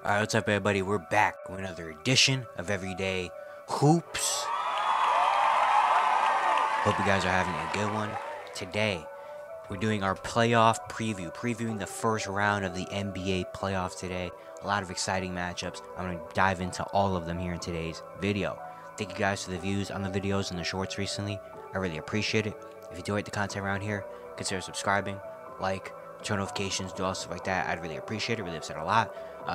Alright, what's up, everybody? We're back with another edition of Everyday Hoops. Hope you guys are having a good one. Today, we're doing our playoff preview, previewing the first round of the NBA playoffs today. A lot of exciting matchups. I'm going to dive into all of them here in today's video. Thank you guys for the views on the videos and the shorts recently. I really appreciate it. If you do like the content around here, consider subscribing, like, turn notifications, do all stuff like that. I'd really appreciate it. Really upset a lot.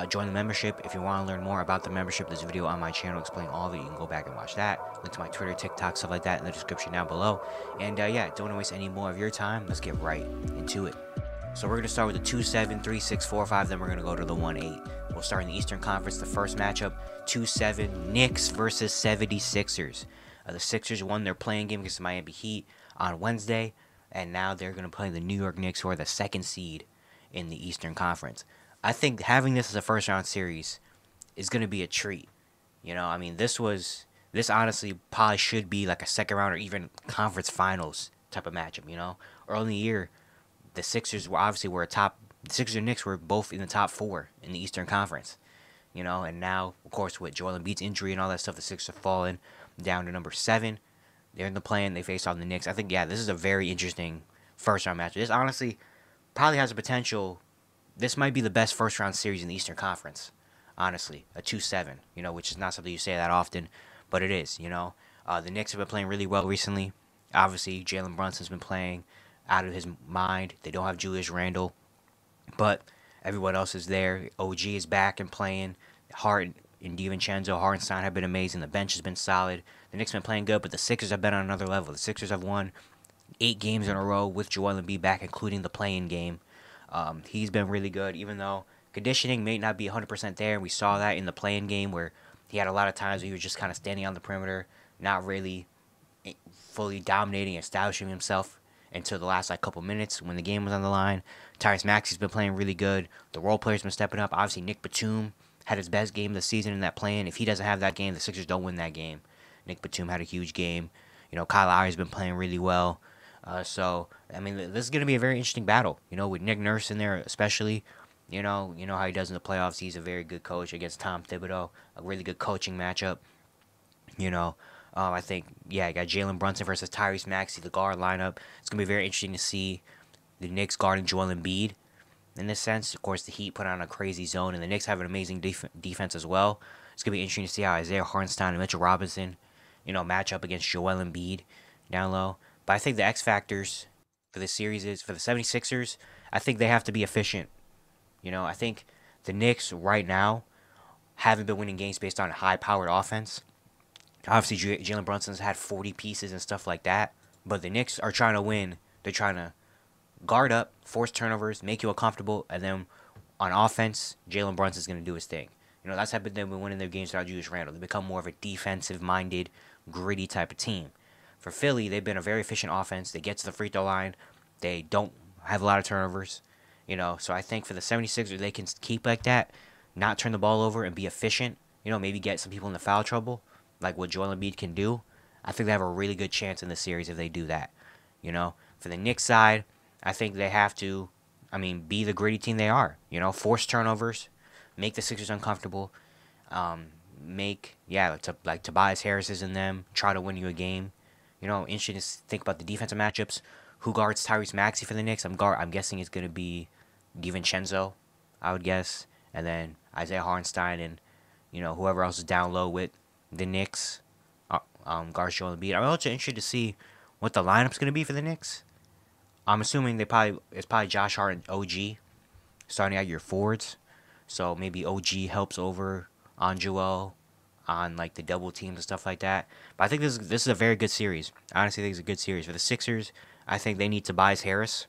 Join the membership. If you want to learn more about the membership, there's a video on my channel explaining all of it. You can go back and watch that. Link to my Twitter, TikTok, stuff like that in the description down below. And yeah, don't want to waste any more of your time. Let's get right into it. So we're going to start with the 2-7, 3-6, 4-5. Then we're going to go to the 1-8. We'll start in the Eastern Conference. The first matchup, 2-7, Knicks versus 76ers. The Sixers won their playing game against the Miami Heat on Wednesday. And now they're going to play the New York Knicks, who are the second seed in the Eastern Conference. I think having this as a first round series is going to be a treat. You know, I mean, this honestly probably should be like a second round or even conference finals type of matchup, you know? Early in the year, the Sixers the Sixers and Knicks were both in the top 4 in the Eastern Conference, you know? And now, of course, with Joel Embiid's injury and all that stuff, the Sixers have fallen down to number 7. They're in the play-in. They face off the Knicks. I think, yeah, this is a very interesting first-round match. This honestly probably has a potential. This might be the best first-round series in the Eastern Conference, honestly. A 2-7, you know, which is not something you say that often, but it is, you know. The Knicks have been playing really well recently. Obviously, Jalen Brunson's been playing out of his mind. They don't have Julius Randle, but everyone else is there. OG is back and playing. Hart and DiVincenzo, Hartenstein have been amazing. The bench has been solid. The Knicks have been playing good, but the Sixers have been on another level. The Sixers have won 8 games in a row with Joel Embiid back, including the play-in game. He's been really good, even though conditioning may not be 100% there. We saw that in the play-in game where he had a lot of times where he was just kind of standing on the perimeter, not really fully dominating, establishing himself until the last couple minutes when the game was on the line. Tyrese Maxey's been playing really good. The role players been stepping up. Obviously, Nick Batum had his best game of the season in that play-in. If he doesn't have that game, the Sixers don't win that game. Nick Batum had a huge game. You know, Kyle Lowry's been playing really well. So, I mean, this is going to be a very interesting battle. You know, with Nick Nurse in there especially. You know how he does in the playoffs. He's a very good coach against Tom Thibodeau. A really good coaching matchup. You know, I think, yeah, I got Jalen Brunson versus Tyrese Maxey, the guard lineup. It's going to be very interesting to see the Knicks guarding Joel Embiid in this sense. Of course, the Heat put on a crazy zone, and the Knicks have an amazing defense as well. It's going to be interesting to see how Isaiah Hartenstein and Mitchell Robinson, you know, match up against Joel Embiid down low. But I think the X factors for this series is, for the 76ers, I think they have to be efficient. You know, I think the Knicks right now haven't been winning games based on high-powered offense. Obviously, Jalen Brunson's had 40 pieces and stuff like that. But the Knicks are trying to win. They're trying to guard up, force turnovers, make you uncomfortable, and then on offense, Jalen Brunson's going to do his thing. You know, that's how they've been winning their games without Julius Randle. They become more of a defensive-minded, gritty type of team. For Philly, they've been a very efficient offense. They get to the free throw line. They don't have a lot of turnovers. You know, so I think for the 76ers, they can keep like that, not turn the ball over, and be efficient. You know, maybe get some people into foul trouble, like what Joel Embiid can do. I think they have a really good chance in this series if they do that. You know, for the Knicks side, I think they have to, be the gritty team they are. You know, force turnovers, make the Sixers uncomfortable, like Tobias Harris is in them, try to win you a game. You know, interesting to think about the defensive matchups. Who guards Tyrese Maxey for the Knicks? I'm guessing it's going to be DiVincenzo, I would guess. And then Isaiah Hartenstein and, you know, whoever else is down low with the Knicks. Guards Joel Embiid. I'm also interested to see what the lineup's going to be for the Knicks. I'm assuming it's probably Josh Hart and OG starting out your forwards. So maybe OG helps over on Joel on like the double teams and stuff like that. But I think this is a very good series. I honestly think it's a good series. For the Sixers, I think they need Tobias Harris.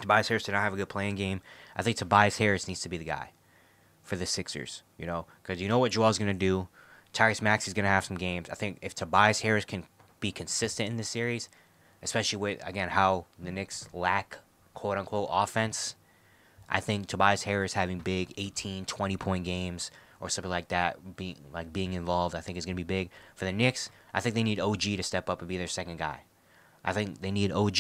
Tobias Harris did not have a good playing game. I think Tobias Harris needs to be the guy for the Sixers, you know, because you know what Joel's going to do. Tyrese Maxey's going to have some games. I think if Tobias Harris can be consistent in this series, especially with, again, how the Knicks lack quote-unquote offense, I think Tobias Harris having big 18, 20-point games or something like that, being involved, I think is going to be big. For the Knicks, I think they need OG to step up and be their second guy. I think they need OG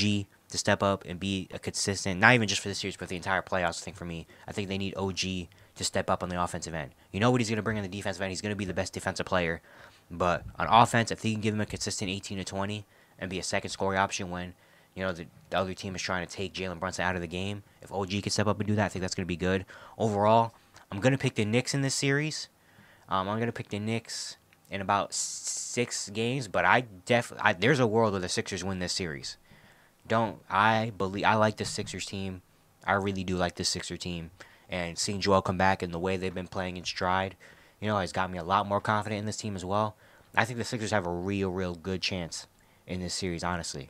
to step up and be a consistent, not even just for the series, but the entire playoffs. I think for me, I think they need OG to step up on the offensive end. You know what he's going to bring on the defensive end. He's going to be the best defensive player. But on offense, if he can give him a consistent 18 to 20 and be a second scoring option when, the other team is trying to take Jalen Brunson out of the game, if OG can step up and do that, I think that's going to be good. Overall, I'm going to pick the Knicks in this series. I'm going to pick the Knicks in about 6 games, but there's a world where the Sixers win this series. I like the Sixers team. I really do like this Sixer team. And seeing Joel come back and the way they've been playing in stride, has got me a lot more confident in this team as well. I think the Sixers have a real good chance in this series, honestly.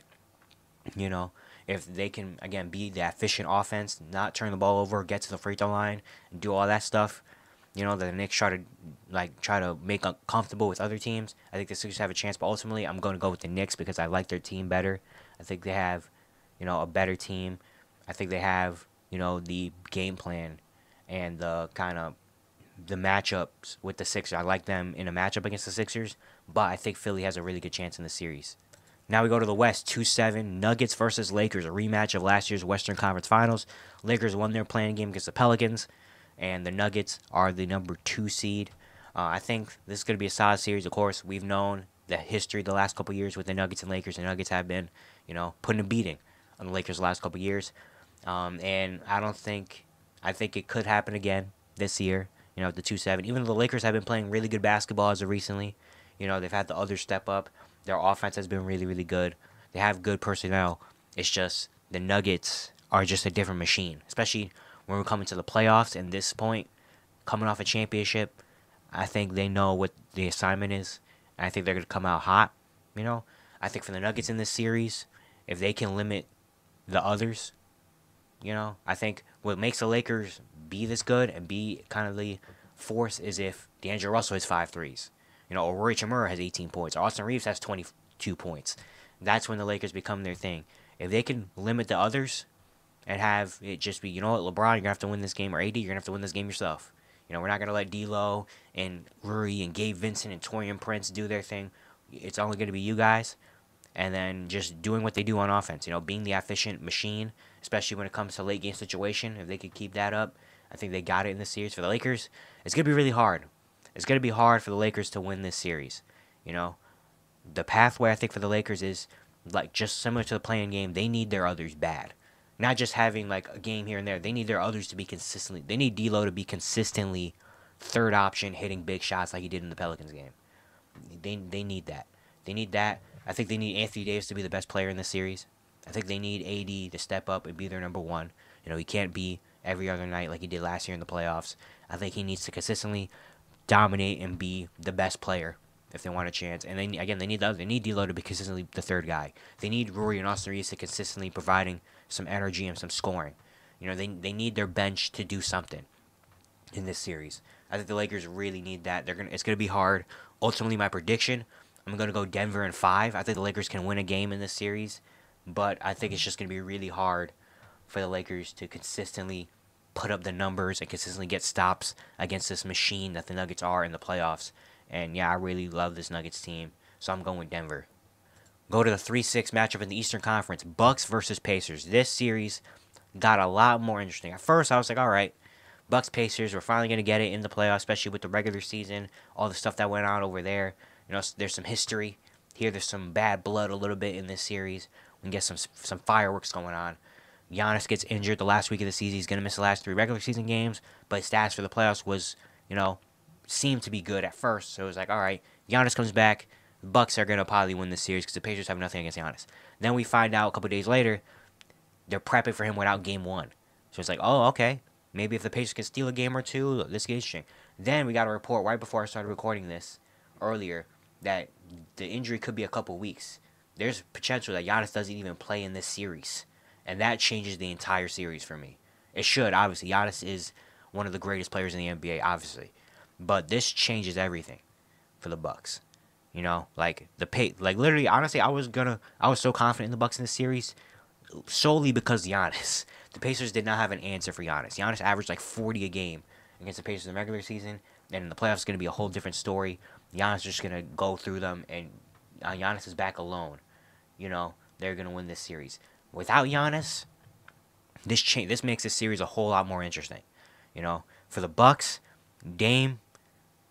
If they can, again, be the efficient offense, not turn the ball over, get to the free throw line, and do all that stuff, that the Knicks try to make comfortable with other teams, I think the Sixers have a chance. But ultimately, I'm going to go with the Knicks because I like their team better. I think they have, a better team. I think they have, the game plan and the kind of the matchups with the Sixers. I like them in a matchup against the Sixers, but I think Philly has a really good chance in the series. Now we go to the West, 2-7, Nuggets versus Lakers, a rematch of last year's Western Conference Finals. Lakers won their playing game against the Pelicans, and the Nuggets are the number 2 seed. I think this is going to be a solid series. Of course, we've known the history the last couple years with the Nuggets and Lakers. The Nuggets have been, putting a beating on the Lakers the last couple years. And I think it could happen again this year, the 2-7. Even though the Lakers have been playing really good basketball as of recently, they've had the others step up. Their offense has been really good. They have good personnel. It's just the Nuggets are just a different machine, especially when we're coming to the playoffs. And this point, coming off a championship, I think they know what the assignment is. And I think they're going to come out hot. I think for the Nuggets in this series, if they can limit the others, I think what makes the Lakers be this good and be kind of the force is if D'Angelo Russell has 5 threes. Or Rory Chimura has 18 points. Or Austin Reeves has 22 points. That's when the Lakers become their thing. If they can limit the others and have it just be, LeBron, you're going to have to win this game, or AD, you're going to have to win this game yourself. We're not going to let D'Lo and Rory and Gabe Vincent and Taurean Prince do their thing. It's only going to be you guys. And then just doing what they do on offense, being the efficient machine, especially when it comes to late game situation. If they could keep that up, I think they got it in this series. For the Lakers, it's going to be really hard. It's going to be hard for the Lakers to win this series. The pathway, I think, for the Lakers is just similar to the playing game. They need their others bad. Not just having a game here and there. They need their others to be consistently. They need D'Lo to be consistently third option, hitting big shots like he did in the Pelicans game. They need that. They need that. I think they need Anthony Davis to be the best player in this series. I think they need AD to step up and be their number 1. He can't be every other night like he did last year in the playoffs. I think he needs to consistently dominate and be the best player if they want a chance. And they need D'Lo to be consistently the third guy. They need Rory and Austin Reeves to consistently providing some energy and some scoring. They need their bench to do something in this series. I think the Lakers really need that. It's gonna be hard. Ultimately, my prediction, I'm gonna go Denver in 5. I think the Lakers can win a game in this series, but I think it's just gonna be really hard for the Lakers to consistently put up the numbers and consistently get stops against this machine that the Nuggets are in the playoffs. And yeah, I really love this Nuggets team, so I'm going with Denver. Go to the 3-6 matchup in the Eastern Conference, Bucks versus Pacers. This series got a lot more interesting. At first, I was like, all right, Bucks Pacers, we're finally going to get it in the playoffs, especially with the regular season, all the stuff that went on over there. There's some history here. There's some bad blood a little bit in this series. We can get some fireworks going on. Giannis gets injured the last week of the season. He's going to miss the last 3 regular season games, but his stats for the playoffs was, seemed to be good at first. So it was like, all right, Giannis comes back. The Bucks are going to probably win this series because the Pacers have nothing against Giannis. Then we find out a couple days later, they're prepping for him without game 1. So it's like, oh, okay. Maybe if the Pacers can steal a game or 2, this gets interesting. Then we got a report right before I started recording this earlier that the injury could be a couple weeks. There's potential that Giannis doesn't even play in this series. And that changes the entire series for me. It should, obviously. Giannis is one of the greatest players in the NBA, obviously. But this changes everything for the Bucks. Literally, honestly, I was so confident in the Bucks in this series solely because Giannis. The Pacers did not have an answer for Giannis. Giannis averaged 40 a game against the Pacers in the regular season, and in the playoffs, it's going to be a whole different story. Giannis is just going to go through them, and Giannis is back alone. They're going to win this series. Without Giannis, this makes this series a whole lot more interesting. For the Bucks, Dame,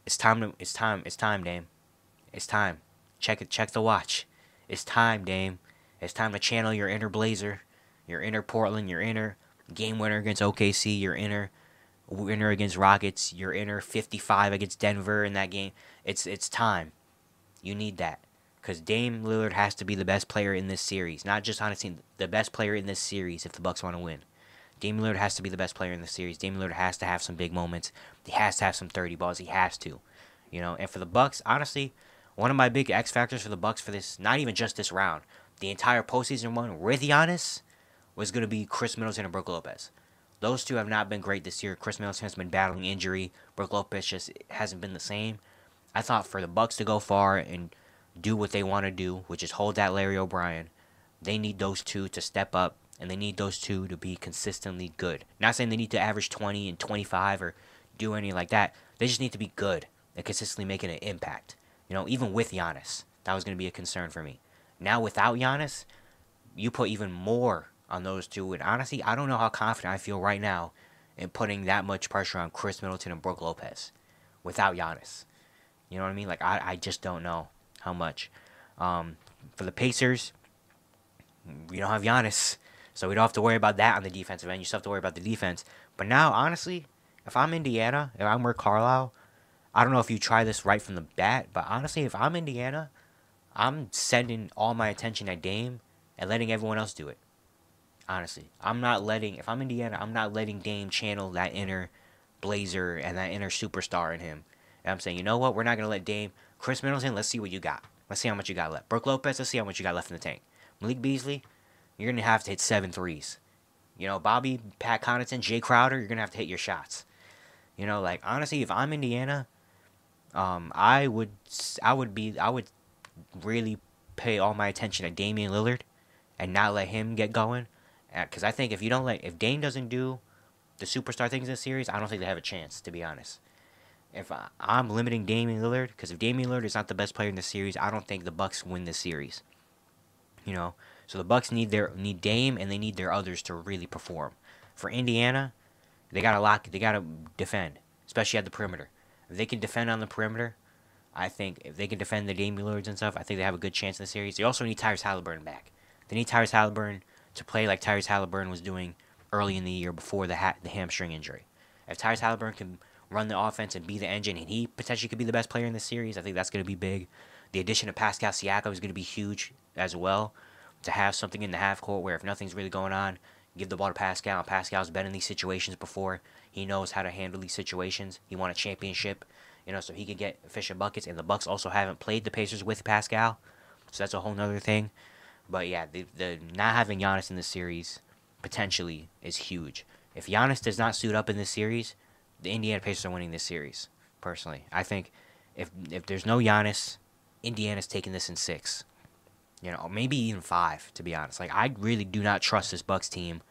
it's time, Dame. It's time. Check the watch. It's time, Dame. It's time to channel your inner Blazer, your inner Portland, your inner game winner against OKC, your inner winner against Rockets, your inner 55 against Denver in that game. It's time. You need that. Because Dame Lillard has to be the best player in this series. Not just on his team, the best player in this series if the Bucks want to win. Dame Lillard has to be the best player in the series. Dame Lillard has to have some big moments. He has to have some 30 balls. He has to. You know, and for the Bucks, honestly, one of my big X factors for the Bucks for this, not even just this round, the entire postseason run with Giannis was going to be Chris Middleton and Brook Lopez. Those two have not been great this year. Chris Middleton has been battling injury. Brook Lopez just hasn't been the same. I thought for the Bucks to go far and do what they want to do, which is hold that Larry O'Brien, they need those two to step up, and they need those two to be consistently good. Not saying they need to average 20 and 25 or do anything like that. They just need to be good and consistently making an impact. You know, even with Giannis, that was going to be a concern for me. Now without Giannis, you put even more on those two. And honestly, I don't know how confident I feel right now in putting that much pressure on Chris Middleton and Brook Lopez without Giannis. You know what I mean? Like, I just don't know how much. For the Pacers, we don't have Giannis, so we don't have to worry about that on the defensive end. You still have to worry about the defense. But now, honestly, if I'm Indiana, if I'm Rick Carlisle, I don't know if you try this right from the bat, but honestly, if I'm Indiana, I'm sending all my attention at Dame and letting everyone else do it. Honestly, if I'm Indiana, I'm not letting Dame channel that inner Blazer and that inner superstar in him. And I'm saying, you know what? We're not going to let Dame. Chris Middleton, let's see what you got. Let's see how much you got left. Brook Lopez, let's see how much you got left in the tank. Malik Beasley, you're going to have to hit 7 threes. You know, Bobby, Pat Connaughton, Jay Crowder, you're going to have to hit your shots. You know, like, honestly, if I'm Indiana, I would really pay all my attention to Damian Lillard and not let him get going. Because I think if Dame doesn't do the superstar things in the series, I don't think they have a chance, to be honest. If I'm limiting Damian Lillard, because if Damian Lillard is not the best player in the series, I don't think the Bucks win this series. You know, so the Bucks need Dame and they need their others to really perform. For Indiana, they gotta defend, especially at the perimeter. If they can defend on the perimeter, I think if they can defend the Damian Lillards and stuff, I think they have a good chance in the series. They also need Tyrese Halliburton back. They need Tyrese Halliburton to play like Tyrese Halliburton was doing early in the year before the hamstring injury. If Tyrese Halliburton can run the offense and be the engine, and he potentially could be the best player in this series, I think that's going to be big. The addition of Pascal Siakam is going to be huge as well, to have something in the half court where if nothing's really going on, give the ball to Pascal. Pascal's been in these situations before. He knows how to handle these situations. He won a championship, you know, so he can get efficient buckets. And the Bucks also haven't played the Pacers with Pascal, so that's a whole nother thing. But yeah, the not having Giannis in this series potentially is huge. If Giannis does not suit up in this series, the Indiana Pacers are winning this series. Personally, I think if there's no Giannis, Indiana's taking this in 6. You know, maybe even 5, to be honest. Like, I really do not trust this Bucks team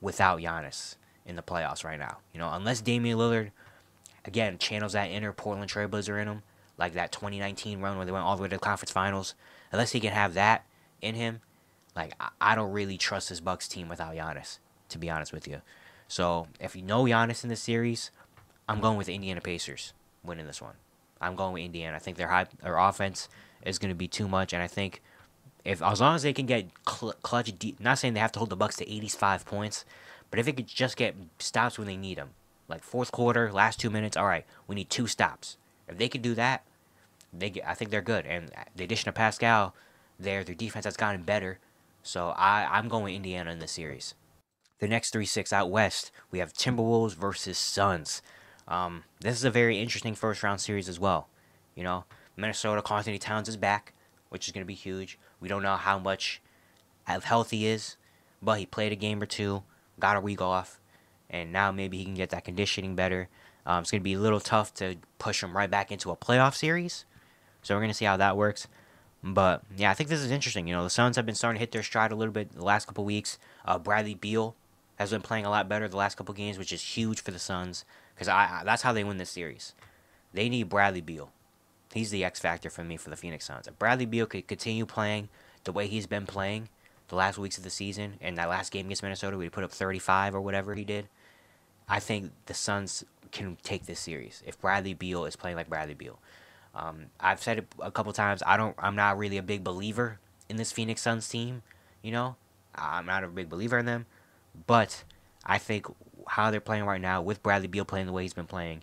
without Giannis in the playoffs right now. You know, unless Damian Lillard, again, channels that inner Portland Trailblazer in him, like that 2019 run where they went all the way to the conference finals. Unless he can have that in him, like, I don't really trust this Bucks team without Giannis, to be honest with you. So, if you know Giannis in this series, I'm going with the Indiana Pacers winning this one. I'm going with Indiana. I think their offense is going to be too much, and I think as long as they can get clutch deep, not saying they have to hold the Bucks to 85 points, but if it could just get stops when they need them, like fourth quarter, last 2 minutes, all right, we need 2 stops. If they could do that, I think they're good. And the addition of Pascal, their defense has gotten better, so I'm going with Indiana in this series. The next 3-6 out west, we have Timberwolves versus Suns. This is a very interesting first round series as well. You know, Minnesota, Karl Anthony Towns is back, which is going to be huge. We don't know how much health he is, but he played a game or two, got a week off, and now maybe he can get that conditioning better. It's going to be a little tough to push him right back into a playoff series, so we're going to see how that works. But, yeah, I think this is interesting. You know, the Suns have been starting to hit their stride a little bit the last couple weeks. Bradley Beal has been playing a lot better the last couple games, which is huge for the Suns, because that's how they win this series. They need Bradley Beal. He's the X factor for me for the Phoenix Suns. If Bradley Beal could continue playing the way he's been playing the last weeks of the season, and that last game against Minnesota where he put up 35 or whatever he did, I think the Suns can take this series if Bradley Beal is playing like Bradley Beal. I've said it a couple times. I'm not really a big believer in this Phoenix Suns team. You know, I'm not a big believer in them, but I think how they're playing right now with Bradley Beal playing the way he's been playing,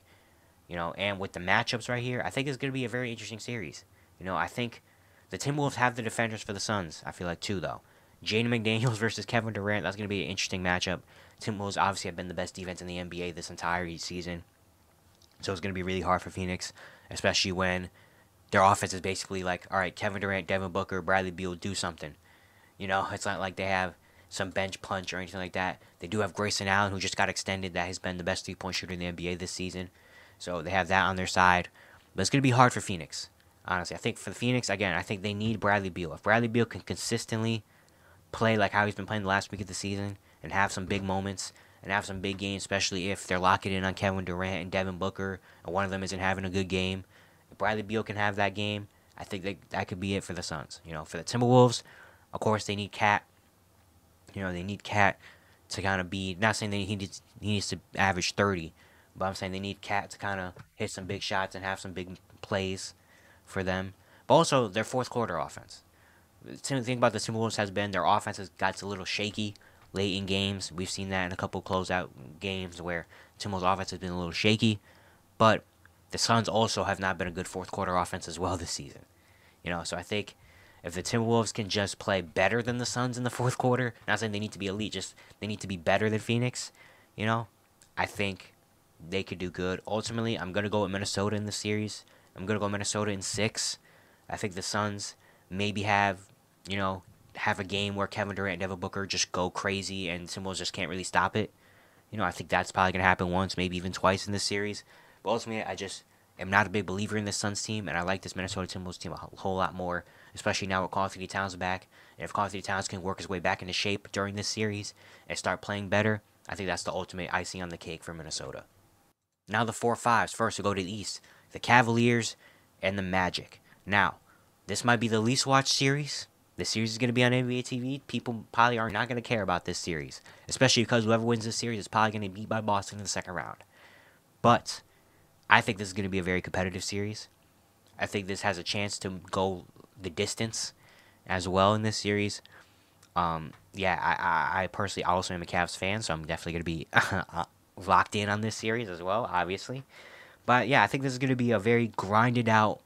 and with the matchups right here, I think it's going to be a very interesting series. I think the Timberwolves have the defenders for the Suns. I feel like too though. Jaden McDaniels versus Kevin Durant. That's going to be an interesting matchup. Timberwolves obviously have been the best defense in the NBA this entire season, so it's going to be really hard for Phoenix, especially when their offense is basically like, all right, Kevin Durant, Devin Booker, Bradley Beal, do something. It's not like they have some bench punch or anything like that. They do have Grayson Allen, who just got extended, that has been the best three-point shooter in the NBA this season. So they have that on their side. But it's going to be hard for Phoenix, honestly. I think for the Phoenix, again, I think they need Bradley Beal. If Bradley Beal can consistently play like how he's been playing the last week of the season and have some big moments and have some big games, especially if they're locking in on Kevin Durant and Devin Booker and one of them isn't having a good game, if Bradley Beal can have that game, I think that could be it for the Suns. For the Timberwolves, of course, they need Cat. They need Cat to kind of be, not saying that he needs to average 30, but I'm saying they need Cat to kind of hit some big shots and have some big plays for them. But also their fourth quarter offense. The thing about the Timberwolves has been their offense has got a little shaky late in games. We've seen that in a couple closeout games where Timberwolves offense has been a little shaky. But the Suns also have not been a good fourth quarter offense as well this season. So I think if the Timberwolves can just play better than the Suns in the fourth quarter, not saying they need to be elite, just they need to be better than Phoenix, I think they could do good. Ultimately, I'm going to go with Minnesota in the series. I'm going to go Minnesota in 6. I think the Suns maybe have a game where Kevin Durant and Devin Booker just go crazy and Timberwolves just can't really stop it. I think that's probably going to happen once, maybe even twice in this series. But ultimately, I just am not a big believer in this Suns team, and I like this Minnesota Timberwolves team a whole lot more, especially now with Karl-Anthony Towns back. And if Karl-Anthony Towns can work his way back into shape during this series and start playing better, I think that's the ultimate icing on the cake for Minnesota. Now the 4-5s. First, we go to the East. The Cavaliers and the Magic. Now, this might be the least watched series. This series is going to be on NBA TV. People probably are not going to care about this series, especially because whoever wins this series is probably going to be beat by Boston in the second round. But I think this is going to be a very competitive series. I think this has a chance to go the distance as well in this series. I personally also am a Cavs fan, so I'm definitely going to be locked in on this series as well, obviously. But yeah, I think this is going to be a very grinded out,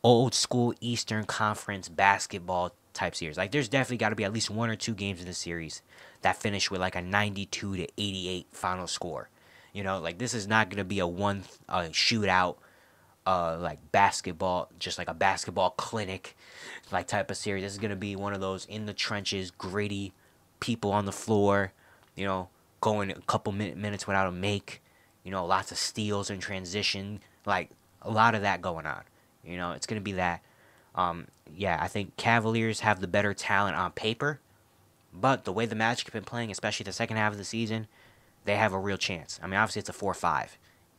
old school Eastern Conference basketball type series. Like, there's definitely got to be at least 1 or 2 games in this series that finish with like a 92-88 final score. This is not going to be a shootout, like basketball, just like a basketball clinic, like type of series. This is going to be one of those in the trenches, gritty, people on the floor, going a couple minutes without a make, lots of steals and transition, like a lot of that going on. It's going to be that. I think Cavaliers have the better talent on paper, but the way the Magic have been playing, especially the second half of the season, they have a real chance. I mean, obviously it's a 4-5.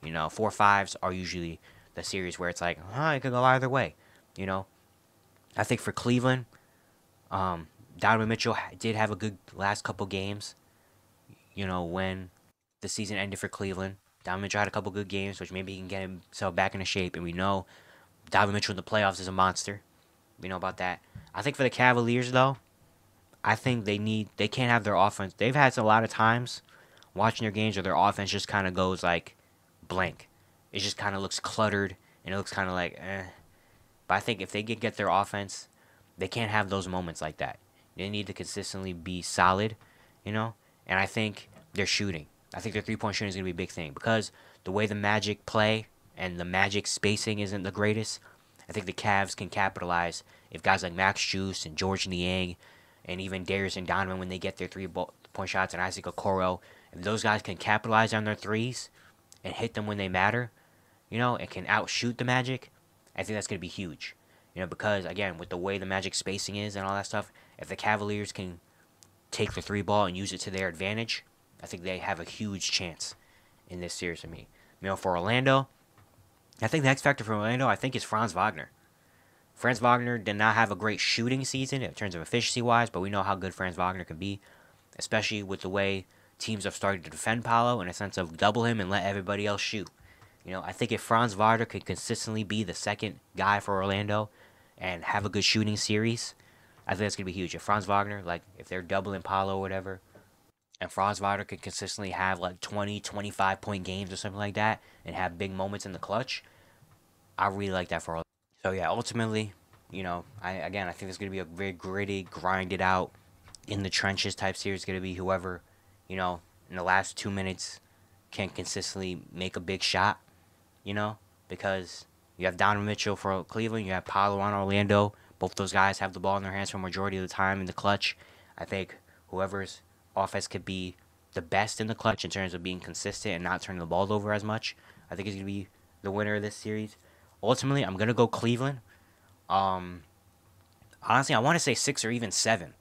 4-5s are usually the series where it's like, it could go either way. I think for Cleveland, Donovan Mitchell did have a good last couple games. When the season ended for Cleveland, Donovan Mitchell had a couple good games, which maybe he can get himself back into shape. And we know Donovan Mitchell in the playoffs is a monster. We know about that. I think for the Cavaliers, though, I think they can't have their offense. They've had a lot of times watching their games where their offense just kind of goes like blank. It just kind of looks cluttered and it looks kind of like eh. But I think if they get their offense, they can't have those moments like that. They need to consistently be solid, And I think their shooting. I think their three-point shooting is going to be a big thing because the way the Magic play and the Magic spacing isn't the greatest. I think the Cavs can capitalize if guys like Max Strus and George Niang and even Darius and Donovan, when they get their three-point shots, and Isaac Okoro, if those guys can capitalize on their threes and hit them when they matter, and can outshoot the Magic, I think that's going to be huge. Because, again, with the way the Magic spacing is and all that stuff, if the Cavaliers can take the three ball and use it to their advantage, I think they have a huge chance in this series for me. For Orlando, I think the X factor for Orlando, I think, is Franz Wagner. Franz Wagner did not have a great shooting season in terms of efficiency-wise, but we know how good Franz Wagner can be, especially with the way teams have started to defend Paolo in a sense of double him and let everybody else shoot. I think if Franz Wagner could consistently be the second guy for Orlando and have a good shooting series, I think that's going to be huge. If Franz Wagner, like, if they're doubling Paolo or whatever, and Franz Wagner could consistently have, like, 20, 25-point games or something like that and have big moments in the clutch, I really like that for Orlando. So, yeah, ultimately, I think it's going to be a very gritty, grinded out, in the trenches type series. It's going to be whoever, in the last 2 minutes can consistently make a big shot, because you have Donovan Mitchell for Cleveland, you have Paolo on Orlando. Both those guys have the ball in their hands for a majority of the time in the clutch. I think whoever's offense could be the best in the clutch in terms of being consistent and not turning the ball over as much, I think is going to be the winner of this series. Ultimately, I'm going to go Cleveland. Honestly, I want to say 6 or even 7.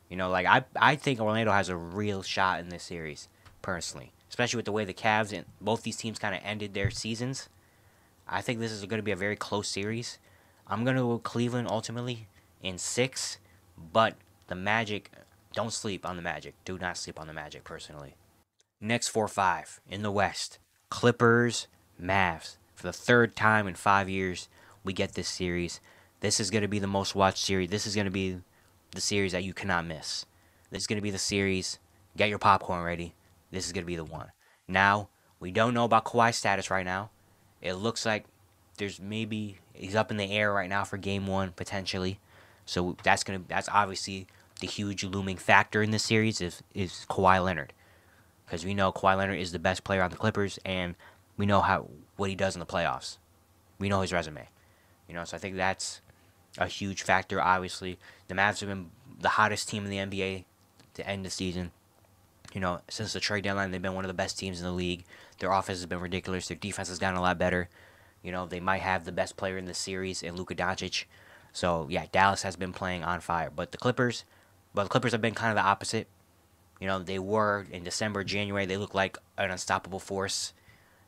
I think Orlando has a real shot in this series, personally. Especially with the way the Cavs and both these teams kind of ended their seasons. I think this is going to be a very close series. I'm going to go Cleveland ultimately in 6, but the Magic, don't sleep on the Magic. Do not sleep on the Magic, personally. Next 4-5 in the West, Clippers, Mavs. For the third time in 5 years, we get this series. This is going to be the most watched series. This is going to be the series that you cannot miss. This is going to be the series. Get your popcorn ready. This is going to be the one. Now, we don't know about Kawhi's status right now. It looks like he's up in the air right now for game 1 potentially. So that's obviously the huge looming factor in this series is Kawhi Leonard, because we know Kawhi Leonard is the best player on the Clippers, and we know what he does in the playoffs. We know his resume. So I think that's a huge factor. Obviously, the Mavs have been the hottest team in the NBA to end the season. Since the trade deadline, they've been one of the best teams in the league. Their offense has been ridiculous. Their defense has gotten a lot better. They might have the best player in the series in Luka Doncic. So, yeah, Dallas has been playing on fire. But the Clippers have been kind of the opposite. They were in December, January, they looked like an unstoppable force.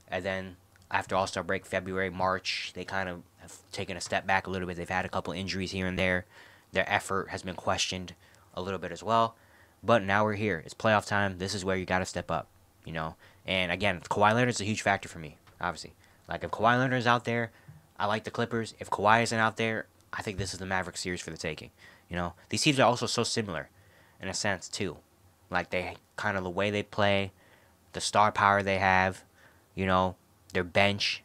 And then after All-Star break, February, March, they kind of have taken a step back a little bit. They've had a couple injuries here and there. Their effort has been questioned a little bit as well. But now we're here. It's playoff time. This is where you got to step up, And again, Kawhi Leonard is a huge factor for me, obviously. Like, if Kawhi Leonard is out there, I like the Clippers. If Kawhi isn't out there, I think this is the Mavericks series for the taking. These teams are also so similar in a sense, too. Like, they kind of the way they play, the star power they have, their bench,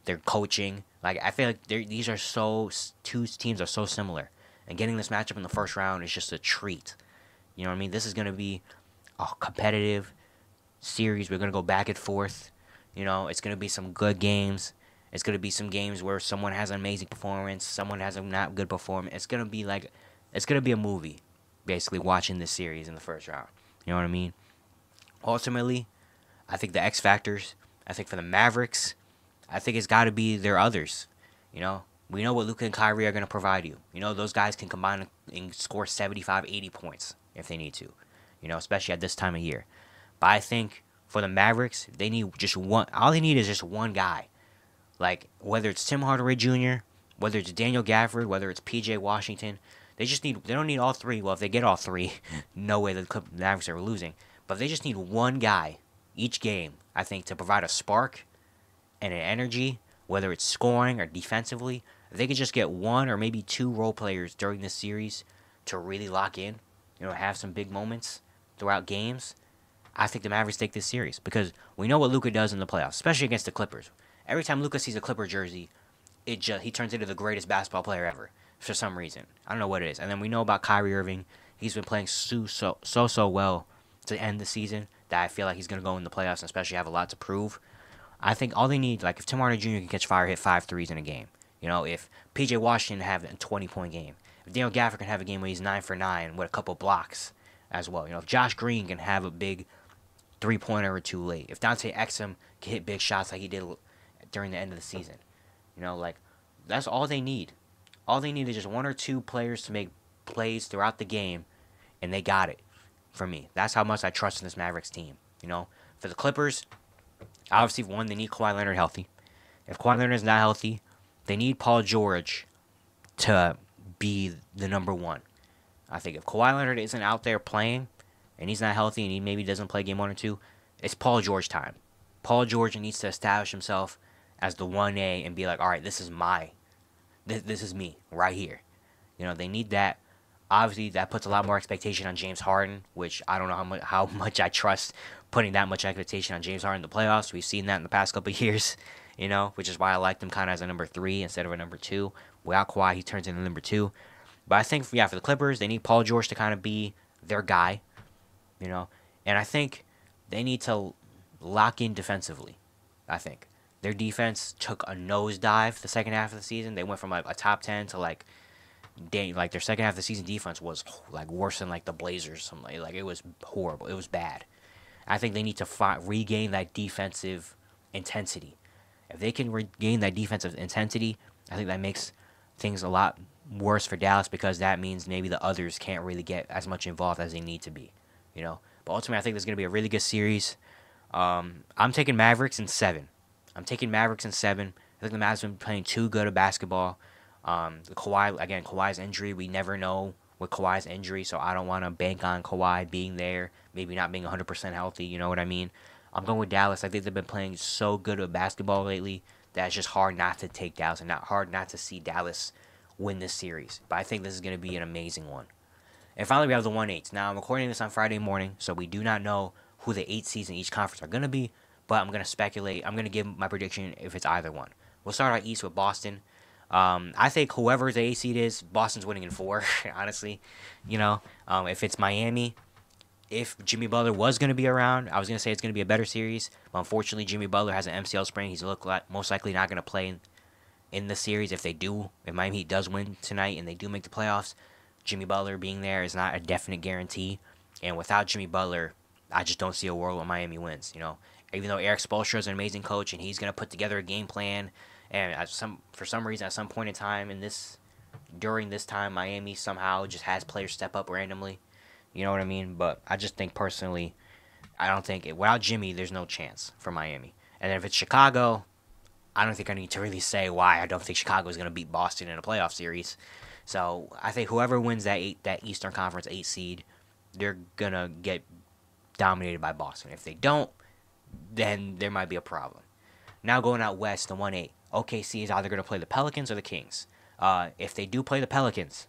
their coaching. Like, I feel like two teams are so similar. And getting this matchup in the first round is just a treat. You know what I mean? This is going to be a competitive series. We're going to go back and forth. It's going to be some good games. It's going to be some games where someone has an amazing performance, someone has a not good performance. It's going to be a movie, basically, watching this series in the first round. You know what I mean? Ultimately, I think the X factors, I think for the Mavericks, I think it's got to be their others. We know what Luka and Kyrie are going to provide you. Those guys can combine and score 75, 80 points if they need to, especially at this time of year. But I think for the Mavericks, they need just one. All they need is just one guy. Like, whether it's Tim Hardaway Jr., whether it's Daniel Gafford, whether it's P.J. Washington, they don't need all three. Well, if they get all three, no way the Mavericks are losing. But they just need one guy each game, I think, to provide a spark and an energy, whether it's scoring or defensively. If they could just get one or maybe 2 role players during this series to really lock in, have some big moments throughout games, I think the Mavericks take this series, because we know what Luka does in the playoffs, especially against the Clippers. Every time Luka sees a Clipper jersey, he turns into the greatest basketball player ever for some reason. I don't know what it is. And then we know about Kyrie Irving. He's been playing so well to end the season that I feel like he's going to go in the playoffs and especially have a lot to prove. I think all they need, like, if Tim Hardaway Jr. can catch fire, hit 5 threes in a game. If P.J. Washington have a 20-point game. If Daniel Gafford can have a game where he's 9 for 9 with a couple blocks as well. If Josh Green can have a big 3-pointer or 2 late. If Dante Exum can hit big shots like he did during the end of the season. That's all they need. All they need is just 1 or 2 players to make plays throughout the game, and they got it for me. That's how much I trust in this Mavericks team. For the Clippers, obviously, one, they need Kawhi Leonard healthy. If Kawhi Leonard is not healthy, they need Paul George to be the number 1. I think if Kawhi Leonard isn't out there playing, and he's not healthy and he maybe doesn't play game 1 or 2, it's Paul George time. Paul George needs to establish himself as the 1A and be like, all right, this is me right here. They need that. Obviously, that puts a lot more expectation on James Harden, which I don't know how much I trust putting that much expectation on James Harden in the playoffs. We've seen that in the past couple of years, which is why I liked him kind of as a number 3 instead of a number 2. Without Kawhi, he turns into number 2. But I think, for the Clippers, they need Paul George to kind of be their guy, and I think they need to lock in defensively. I think their defense took a nosedive the second half of the season. They went from like a top 10 to like their second half of the season defense was like worse than like the Blazers. Something like it was horrible. It was bad. I think they need to regain that defensive intensity. If they can regain that defensive intensity, I think that makes things a lot worse for Dallas, because that means maybe the others can't really get as much involved as they need to be. But ultimately, I think there's going to be a really good series. I'm taking Mavericks in 7. I think the Mavs have been playing too good of basketball. Kawhi's injury, we never know with Kawhi's injury, so I don't want to bank on Kawhi being there, maybe not being 100% healthy, you know what I mean? I'm going with Dallas. I think they've been playing so good with basketball lately that it's just hard not to take Dallas and hard not to see Dallas win this series. But I think this is going to be an amazing one. And finally, we have the 1-8s. Now, I'm recording this on Friday morning, so we do not know who the 8 seeds in each conference are going to be, but I'm going to speculate. I'm going to give my prediction if it's either one. We'll start our East with Boston. I think whoever the 8 seed is, Boston's winning in 4, honestly. If it's Miami, if Jimmy Butler was going to be around, I was going to say it's going to be a better series. But unfortunately, Jimmy Butler has an MCL sprain. He's most likely not going to play in the series. If Miami Heat does win tonight and they do make the playoffs, Jimmy Butler being there is not a definite guarantee. And without Jimmy Butler, I just don't see a world where Miami wins. Even though Eric Spoelstra is an amazing coach and he's going to put together a game plan, and for some reason, at some point in time during this time, Miami somehow just has players step up randomly. You know what I mean? But I just think personally, I don't think without Jimmy, there's no chance for Miami. And then if it's Chicago, I don't think I need to really say why I don't think Chicago is going to beat Boston in a playoff series. So I think whoever wins that Eastern Conference 8 seed, they're gonna get dominated by Boston. If they don't, then there might be a problem. Now going out west, the 1-8, OKC is either going to play the Pelicans or the Kings. If they do play the Pelicans,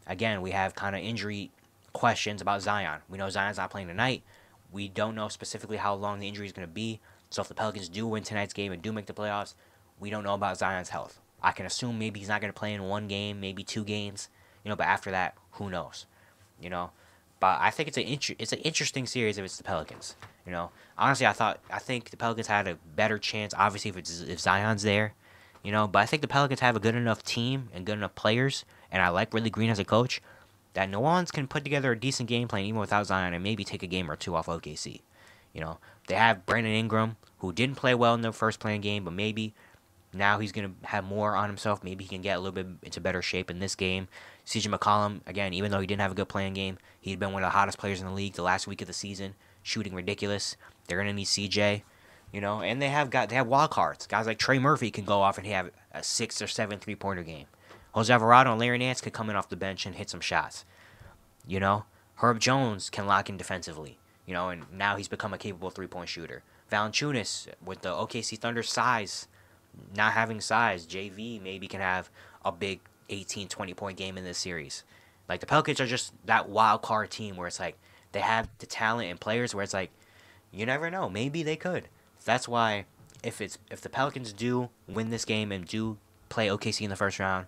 again, we have kind of injury questions about Zion. We know Zion's not playing tonight. We don't know specifically how long the injury is going to be. So if the Pelicans do win tonight's game and do make the playoffs, we don't know about Zion's health. I can assume maybe he's not going to play in 1 game, maybe 2 games, but after that, who knows, But I think it's an interesting series if it's the Pelicans, Honestly, I think the Pelicans had a better chance, obviously, if Zion's there, But I think the Pelicans have a good enough team and good enough players, and I like Willie Green as a coach, that New Orleans can put together a decent game plan even without Zion and maybe take a game or 2 off OKC. They have Brandon Ingram, who didn't play well in the first playing game, but maybe now he's going to have more on himself. Maybe he can get a little bit into better shape in this game. CJ McCollum, again, even though he didn't have a good playing game, he'd been one of the hottest players in the league the last week of the season, shooting ridiculous. They're going to need CJ, and they have wild cards. Guys like Trey Murphy can go off and have a 6 or 7 3-pointer game. Jose Alvarado and Larry Nance could come in off the bench and hit some shots. Herb Jones can lock in defensively, and now he's become a capable 3-point shooter. Valanciunas, with the OKC Thunder size, not having size, JV maybe can have a big 18, 20-point game in this series. Like, the Pelicans are just that wild card team where it's like they have the talent and players where it's like, you never know, maybe they could. That's why if the Pelicans do win this game and do play OKC in the first round,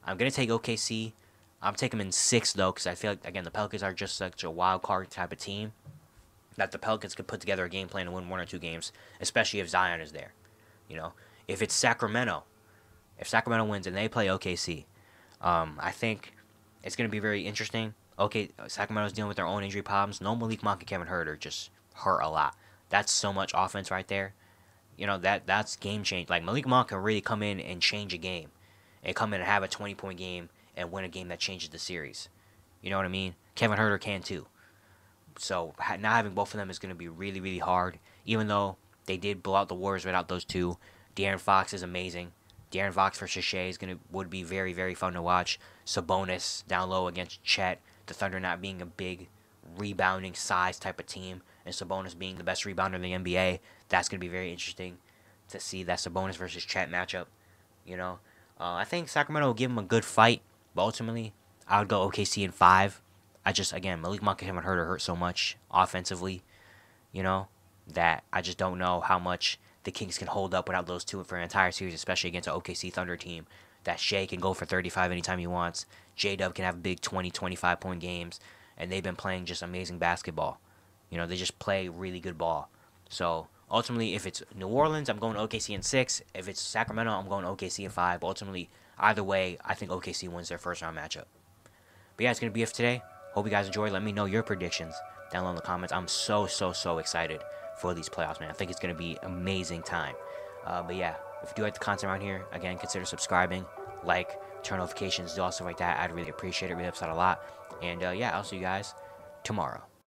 I'm going to take OKC. I'm taking them in 6, though, because I feel like, again, the Pelicans are just such a wild card type of team that the Pelicans could put together a game plan and win 1 or 2 games, especially if Zion is there. If it's Sacramento, if Sacramento wins and they play OKC, I think it's going to be very interesting. Sacramento's dealing with their own injury problems. No Malik Monk and Kevin Huerter just hurt a lot. That's so much offense right there. That's game change. Like, Malik Monk can really come in and change a game, and come in and have a 20-point game and win a game that changes the series. You know what I mean? Kevin Huerter can too. So not having both of them is going to be really, really hard. Even though they did blow out the Warriors without those two, De'Aaron Fox is amazing. De'Aaron Fox versus Shea would be very, very fun to watch. Sabonis down low against Chet. The Thunder not being a big rebounding size type of team, and Sabonis being the best rebounder in the NBA. That's going to be very interesting to see that Sabonis versus Chet matchup. You know, I think Sacramento will give him a good fight, but ultimately, I would go OKC in 5. Again, Malik Monk haven't hurt so much offensively, you know, that I just don't know how much the Kings can hold up without those two for an entire series, especially against an OKC Thunder team that Shea can go for 35 anytime he wants. J-Dub can have big 20, 25-point games, and they've been playing just amazing basketball. You know, they just play really good ball. So, ultimately, if it's New Orleans, I'm going OKC in 6. If it's Sacramento, I'm going OKC in 5. Ultimately, either way, I think OKC wins their first round matchup. But yeah, it's going to be it for today. Hope you guys enjoyed. Let me know your predictions down below in the comments. I'm so excited for these playoffs, man. I think it's going to be amazing time. But yeah, if you do like the content around here, again, consider subscribing, like, turn notifications, do all stuff like that. I'd really appreciate it. Really helps out a lot. And yeah, I'll see you guys tomorrow.